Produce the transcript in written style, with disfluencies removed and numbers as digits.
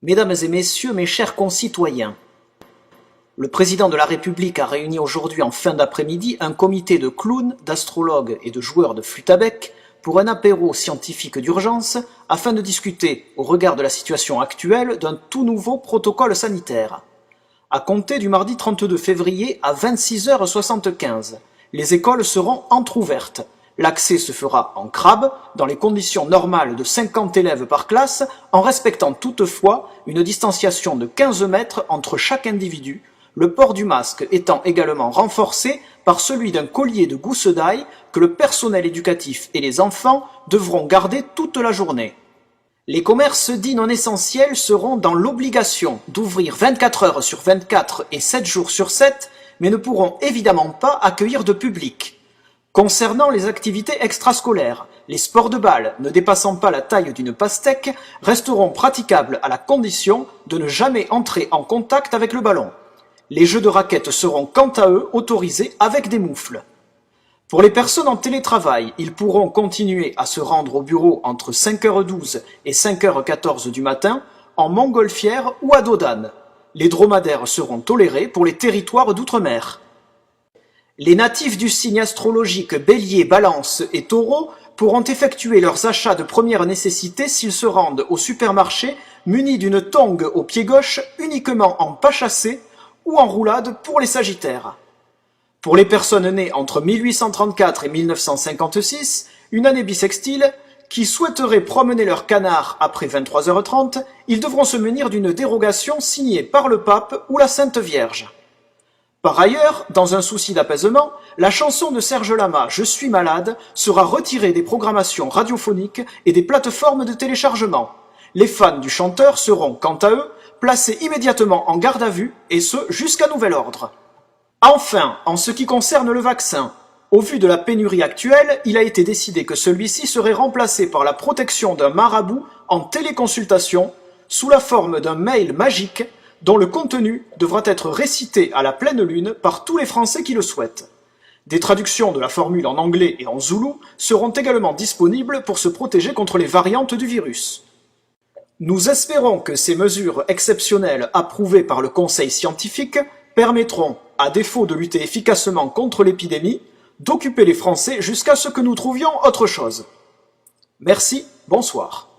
Mesdames et messieurs, mes chers concitoyens, le président de la République a réuni aujourd'hui en fin d'après-midi un comité de clowns, d'astrologues et de joueurs de flûte à bec pour un apéro scientifique d'urgence afin de discuter, au regard de la situation actuelle, d'un tout nouveau protocole sanitaire. À compter du mardi 32 février à 26h75, les écoles seront entrouvertes. L'accès se fera en crabe, dans les conditions normales de 50 élèves par classe, en respectant toutefois une distanciation de 15 mètres entre chaque individu, le port du masque étant également renforcé par celui d'un collier de gousse d'ail que le personnel éducatif et les enfants devront garder toute la journée. Les commerces dits non essentiels seront dans l'obligation d'ouvrir 24 heures sur 24 et 7 jours sur 7, mais ne pourront évidemment pas accueillir de public. Concernant les activités extrascolaires, les sports de balle ne dépassant pas la taille d'une pastèque resteront praticables à la condition de ne jamais entrer en contact avec le ballon. Les jeux de raquettes seront quant à eux autorisés avec des moufles. Pour les personnes en télétravail, ils pourront continuer à se rendre au bureau entre 5h12 et 5h14 du matin en montgolfière ou à dos d'âne. Les dromadaires seront tolérés pour les territoires d'outre-mer. Les natifs du signe astrologique Bélier, Balance et Taureau pourront effectuer leurs achats de première nécessité s'ils se rendent au supermarché munis d'une tongue au pied gauche uniquement en pas chassé ou en roulade pour les Sagittaires. Pour les personnes nées entre 1834 et 1956, une année bissextile, qui souhaiteraient promener leur canard après 23h30, ils devront se munir d'une dérogation signée par le pape ou la Sainte Vierge. Par ailleurs, dans un souci d'apaisement, la chanson de Serge Lama « Je suis malade » sera retirée des programmations radiophoniques et des plateformes de téléchargement. Les fans du chanteur seront, quant à eux, placés immédiatement en garde à vue, et ce jusqu'à nouvel ordre. Enfin, en ce qui concerne le vaccin, au vu de la pénurie actuelle, il a été décidé que celui-ci serait remplacé par la protection d'un marabout en téléconsultation sous la forme d'un mail magique dont le contenu devra être récité à la pleine lune par tous les Français qui le souhaitent. Des traductions de la formule en anglais et en zoulou seront également disponibles pour se protéger contre les variantes du virus. Nous espérons que ces mesures exceptionnelles approuvées par le Conseil scientifique permettront, à défaut de lutter efficacement contre l'épidémie, d'occuper les Français jusqu'à ce que nous trouvions autre chose. Merci, bonsoir.